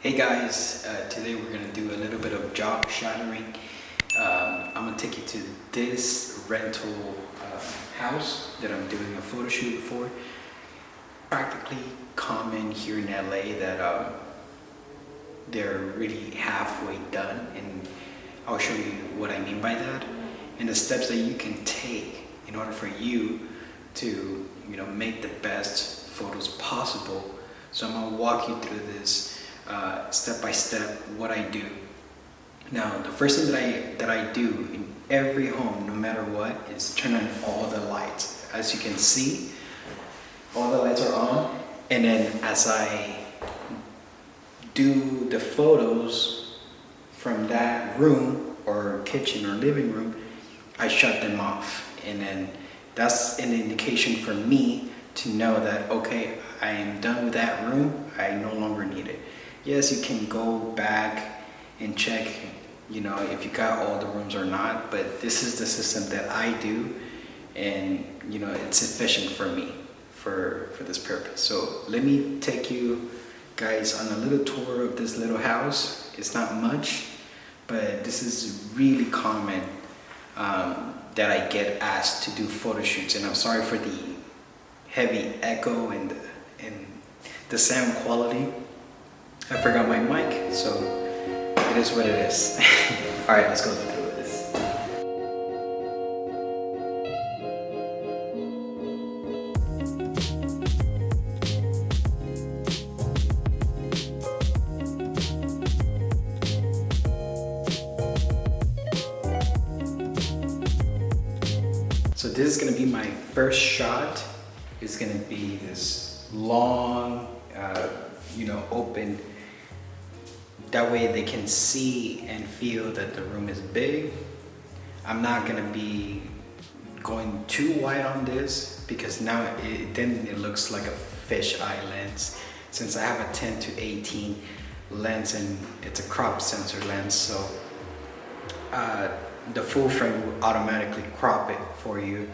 Hey guys, today we're gonna do a little bit of job shadowing. I'm gonna take you to this rental house that I'm doing a photo shoot for. Practically common here in LA that they're really halfway done, and I'll show you what I mean by that and the steps that you can take in order for you to make the best photos possible. So I'm gonna walk you through this step by step what I do. Now, the first thing that I do in every home, no matter what, is turn on all the lights. As you can see, all the lights are on, and then as I do the photos from that room or kitchen or living room, I shut them off, and then that's an indication for me to know that, okay, I am done with that room. I no longer need it. Yes, you can go back and check, if you got all the rooms or not, but this is the system that I do, and it's efficient for me for this purpose. So let me take you guys on a little tour of this little house. It's not much, but this is really common that I get asked to do photo shoots, and I'm sorry for the heavy echo and the sound quality. I forgot my mic, so it is what it is. All right, let's go through this. So this is gonna be my first shot. It's gonna be this long, open. That way they can see and feel that the room is big. I'm not gonna be going too wide on this because now it looks like a fisheye lens, since I have a 10 to 18 lens and it's a crop sensor lens. So the full frame will automatically crop it for you.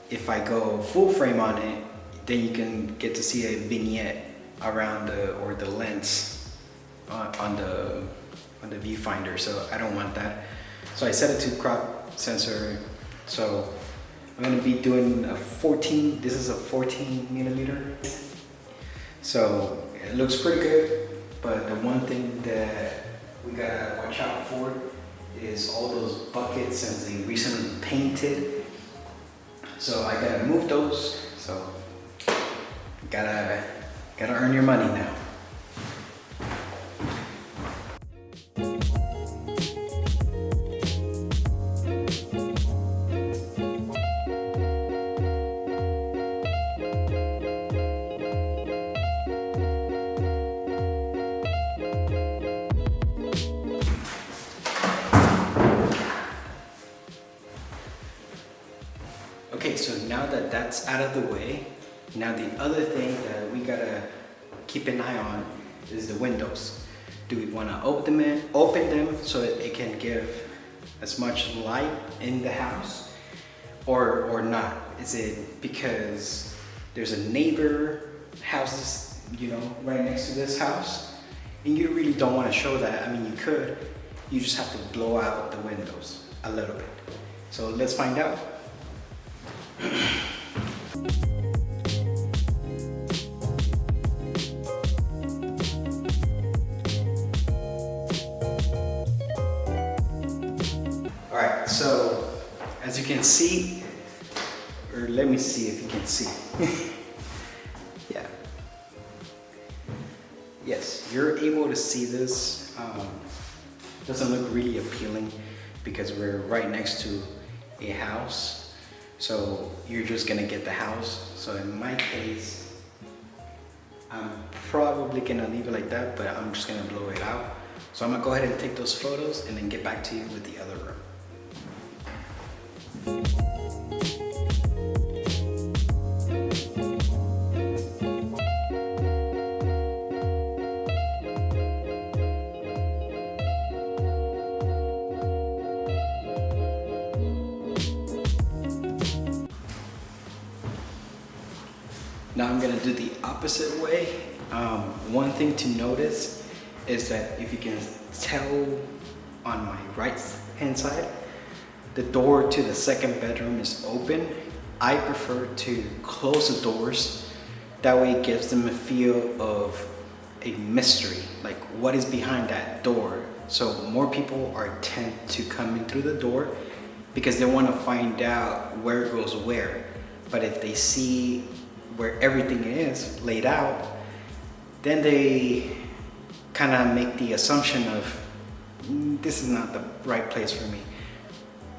If I go full frame on it, then you can get to see a vignette around the lens on the viewfinder. So I don't want that. So I set it to crop sensor. So I'm gonna be doing a 14. This is a 14 millimeter. So it looks pretty good. But the one thing that we gotta watch out for is all those buckets, since they recently painted. So I gotta move those. So gotta earn your money now. Okay, so now that that's out of the way, now the other thing that we gotta keep an eye on is the windows. Do we want to open them so that it can give as much light in the house, or not? Is it because there's a neighbor houses, right next to this house, and you really don't want to show that? I mean, you could. You just have to blow out the windows a little bit. So let's find out. All right, so as you can see, or let me see if you can see. Yeah. Yes, you're able to see this. Doesn't look really appealing because we're right next to a house. So you're just gonna get the house. So in my case, I'm probably gonna leave it like that, but I'm just gonna blow it out. So I'm gonna go ahead and take those photos and then get back to you with the other room. Now I'm gonna do the opposite way. One thing to notice is that if you can tell on my right hand side, the door to the second bedroom is open. I prefer to close the doors. That way it gives them a feel of a mystery, like what is behind that door. So more people are tend to come in through the door because they want to find out where it goes where. But if they see where everything is laid out, then they kind of make the assumption of this is not the right place for me.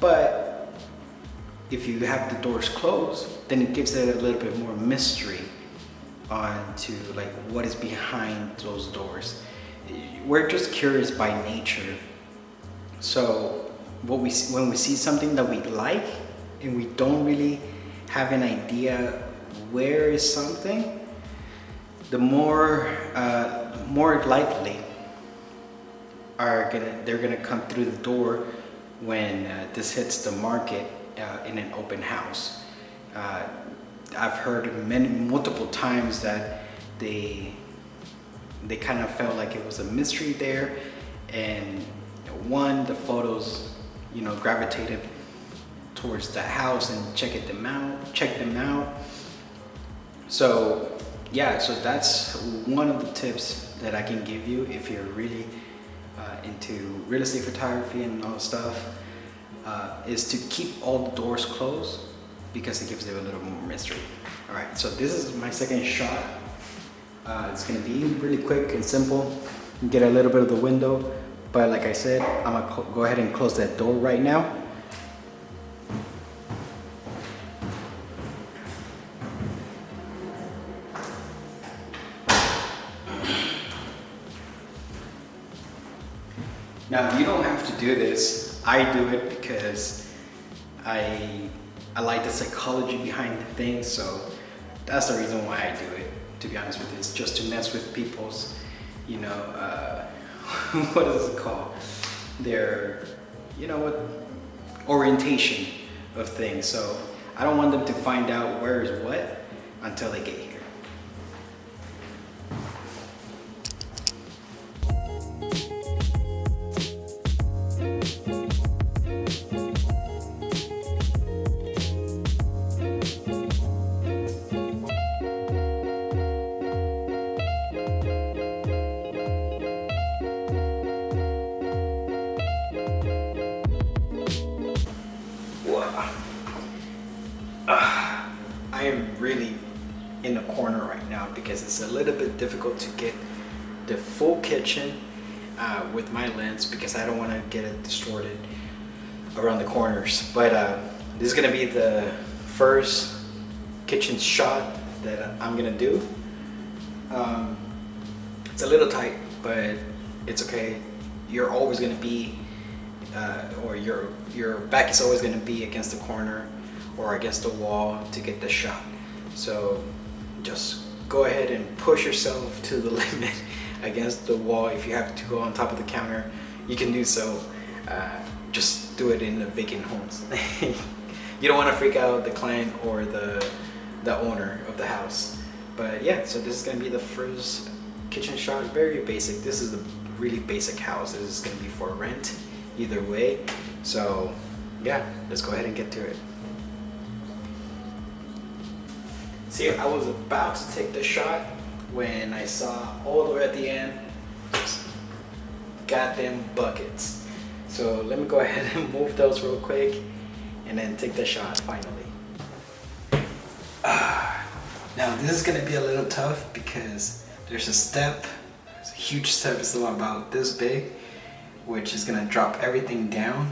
But if you have the doors closed, then it gives it a little bit more mystery onto like what is behind those doors. We're just curious by nature. So when we see something that we like and we don't really have an idea where is something, the more likely they're gonna come through the door when this hits the market in an open house. I've heard multiple times that they kind of felt like it was a mystery there, and the photos, gravitated towards the house and check them out. So yeah, so that's one of the tips that I can give you if you're really into real estate photography and all stuff, is to keep all the doors closed because it gives it a little more mystery. All right, so this is my second shot. It's gonna be really quick and simple. You get a little bit of the window, but like I said, I'm gonna go ahead and close that door right now. Now, you don't have to do this. I do it because I like the psychology behind things, so that's the reason why I do it. To be honest with you, it's just to mess with people's, what is it called? Their, orientation of things. So I don't want them to find out where is what until they get here. I am really in the corner right now because it's a little bit difficult to get the full kitchen with my lens because I don't want to get it distorted around the corners. But this is going to be the first kitchen shot that I'm going to do. It's a little tight, but it's okay. You're always going to be, or your back is always going to be against the corner or against the wall to get the shot. So just go ahead and push yourself to the limit against the wall. If you have to go on top of the counter, you can do so. Just do it in the vacant homes. You don't want to freak out the client or the owner of the house. But yeah, so this is going to be the first kitchen shot. Very basic. This is a really basic house. This is going to be for rent either way. So yeah, let's go ahead and get to it. See, I was about to take the shot when I saw all the way at the end, goddamn buckets. So let me go ahead and move those real quick and then take the shot finally. Now this is gonna be a little tough because there's a step, there's a huge step, it's about this big, which is gonna drop everything down,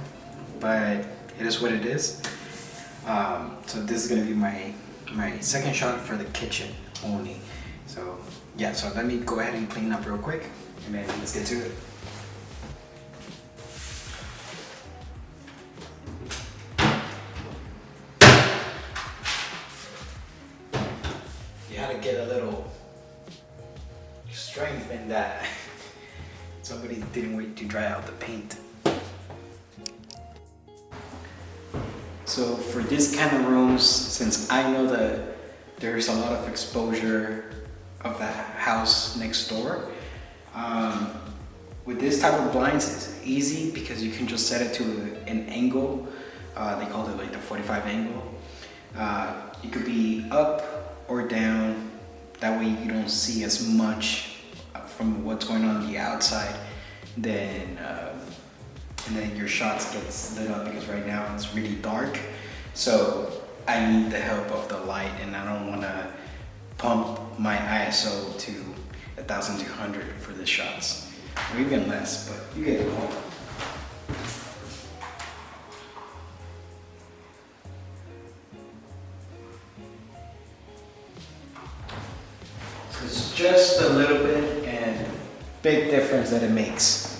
but it is what it is. So this is gonna be my second shot for the kitchen only. So yeah, so let me go ahead and clean up real quick and then let's get to it. You had to get a little strength in that. Somebody didn't wait to dry out the paint. So for this kind of rooms, since I know that there's a lot of exposure of that house next door, With this type of blinds, it's easy because you can just set it to an angle. They call it like the 45 angle. It could be up or down. That way you don't see as much from what's going on the outside. And then your shots get lit up because right now it's really dark. So I need the help of the light, and I don't want to pump my ISO to 1200 for the shots, or even less, but you get the point. So it's just a little bit, and big difference that it makes.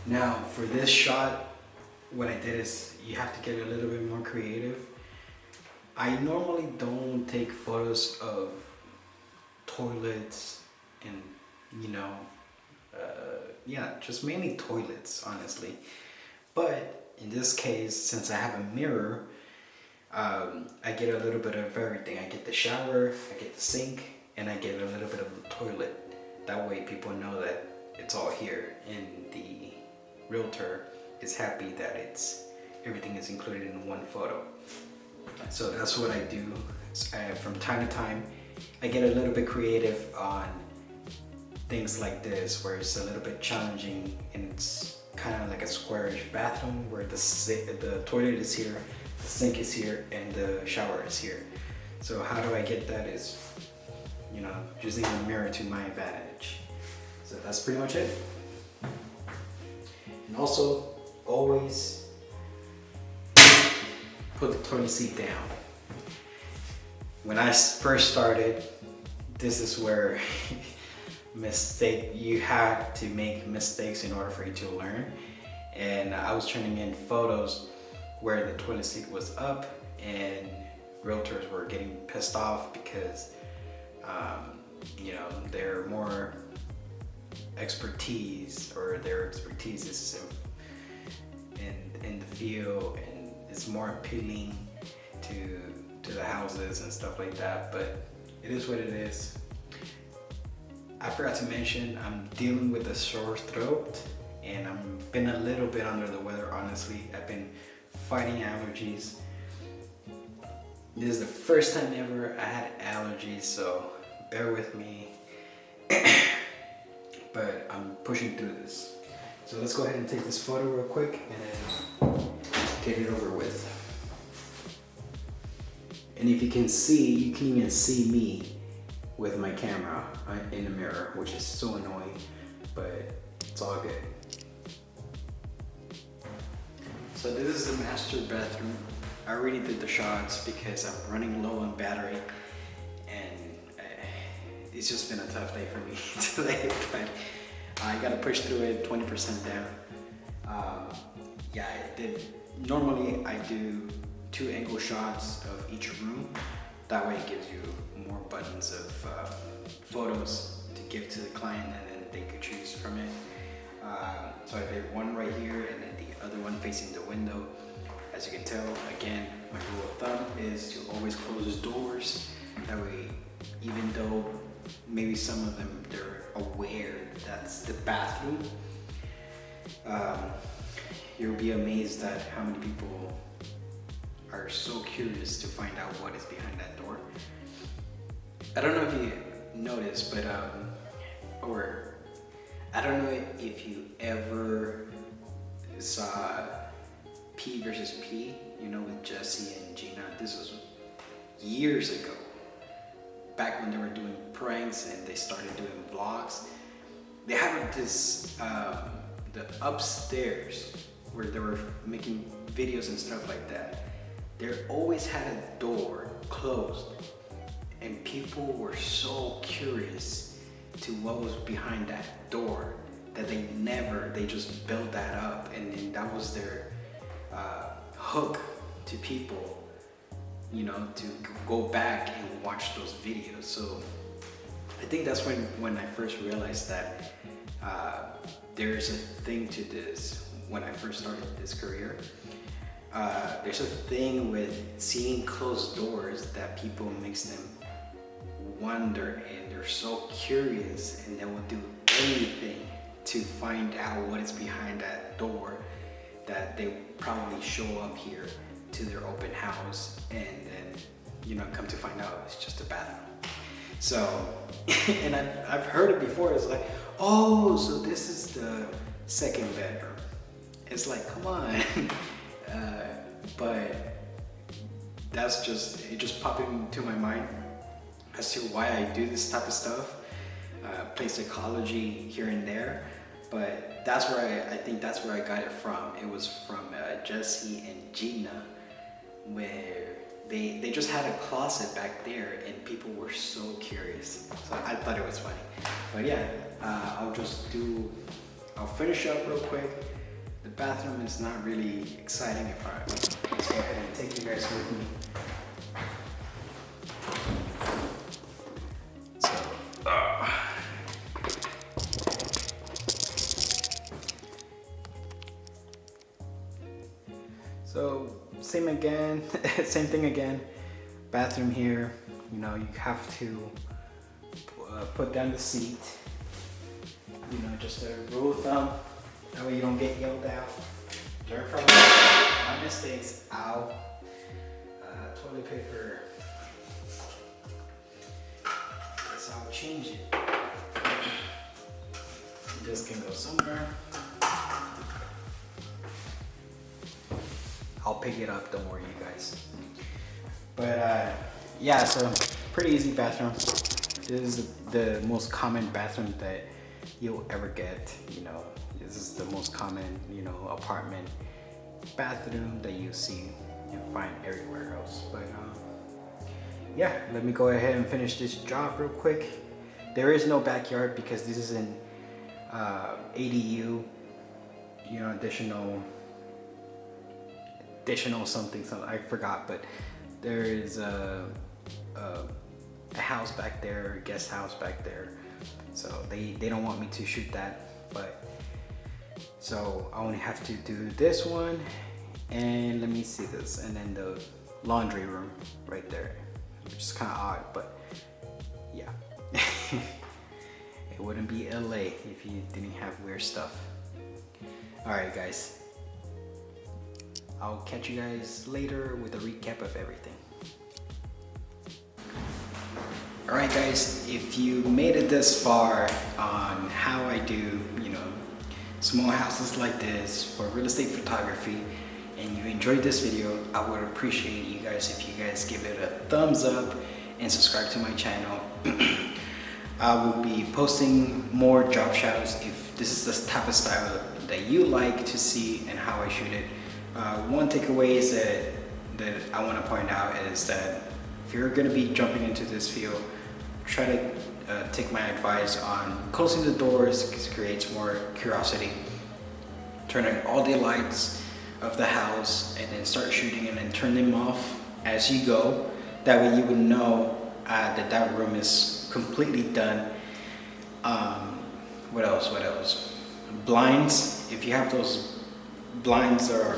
Now for this shot, what I did is you have to get a little bit more creative. I normally don't take photos of toilets and, you know, yeah, just mainly toilets, honestly. But in this case, since I have a mirror, I get a little bit of everything. I get the shower, I get the sink, and I get a little bit of the toilet. That way people know that it's all here, and the realtor is happy that everything is included in one photo. So that's what I do. From time to time, I get a little bit creative on things like this, where it's a little bit challenging, and it's kind of like a squarish bathroom where the toilet is here, the sink is here, and the shower is here. So how do I get that is, you know, using the mirror to my advantage. So that's pretty much it. And also, always put the toilet seat down. When I first started, this is where you had to make mistakes in order for you to learn. And I was turning in photos where the toilet seat was up, and realtors were getting pissed off because you know, they're more expertise, or their expertise is in the field, and it's more appealing to the houses and stuff like that. But it is what it is. I forgot to mention, I'm dealing with a sore throat, and I've been a little bit under the weather, honestly. I've been fighting allergies. This is the first time ever I had allergies, so bear with me. But I'm pushing through this. So let's go ahead and take this photo real quick and then get it over with. And if you can see, you can even see me with my camera in the mirror, which is so annoying, but it's all good. So this is the master bathroom. I already did the shots because I'm running low on battery, and it's just been a tough day for me today, but I gotta push through it, 20% down. Yeah, I did. Normally I do 2 angle shots of each room. That way it gives you more buttons of photos to give to the client, and then they could choose from it. So I did one right here, and then the other one facing the window. As you can tell, again, my rule of thumb is to always close doors. That way, even though maybe some of them, they're aware that's the bathroom, you'll be amazed at how many people are so curious to find out what is behind that door. I don't know if you noticed, but or I don't know if you ever saw P versus P, you know, with Jesse and Gina. This was years ago, back when they were doing pranks and they started doing vlogs. They had this, the upstairs where they were making videos and stuff like that. They always had a door closed, and people were so curious to what was behind that door that they just built that up, and then that was their hook to people, you know, to go back and watch those videos. So I think that's when I first realized that there's a thing to this when I first started this career. there's a thing with seeing closed doors that people makes them wonder, and they're so curious, and they will do anything to find out what is behind that door, that they probably show up here to their open house and then, you know, come to find out it's just a bathroom. So, and I've heard it before. It's like, oh, so this is the second bedroom. It's like, come on. But that's just, it just popped into my mind as to why I do this type of stuff. Play psychology here and there, but that's where I think that's where I got it from. It was from Jesse and Gina, where they just had a closet back there and people were so curious. So I thought it was funny. But yeah, I'll finish up real quick. The bathroom is not really exciting. Let's go ahead and take you guys with me. So same again, same thing again. Bathroom here, you know, you have to put down the seat. You know, just a rule of thumb. That way you don't get yelled at. Learn from my mistakes. Ow. Toilet paper. Guess I'll change it. This can go somewhere. I'll pick it up, don't worry you guys. But yeah, so pretty easy bathroom. This is the most common bathroom that you'll ever get. You know, this is the most common, you know, apartment bathroom that you see and find everywhere else. But yeah, let me go ahead and finish this job real quick. There is no backyard because this is an ADU, you know, additional something I forgot, but there is a house back there, a guest house back there, so they don't want me to shoot that. But so I only have to do this one, and let me see this, and then the laundry room right there, which is kind of odd, but yeah. It wouldn't be LA if you didn't have weird stuff. All right guys, I'll catch you guys later with a recap of everything. All right guys, if you made it this far on how I do, you know, small houses like this for real estate photography, and you enjoyed this video, I would appreciate you guys if you guys give it a thumbs up and subscribe to my channel. I will be posting more job shadows if this is the type of style that you like to see and how I shoot it. One takeaway is that I want to point out is that if you're going to be jumping into this field, try to take my advice on closing the doors, because it creates more curiosity. Turning all the lights of the house and then start shooting, and then turn them off as you go. That way you would know that room is completely done. What else? Blinds. If you have those blinds that are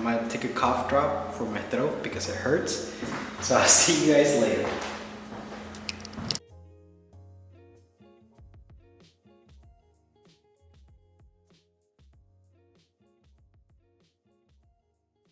might take a cough drop for my throat because it hurts. So I'll see you guys later.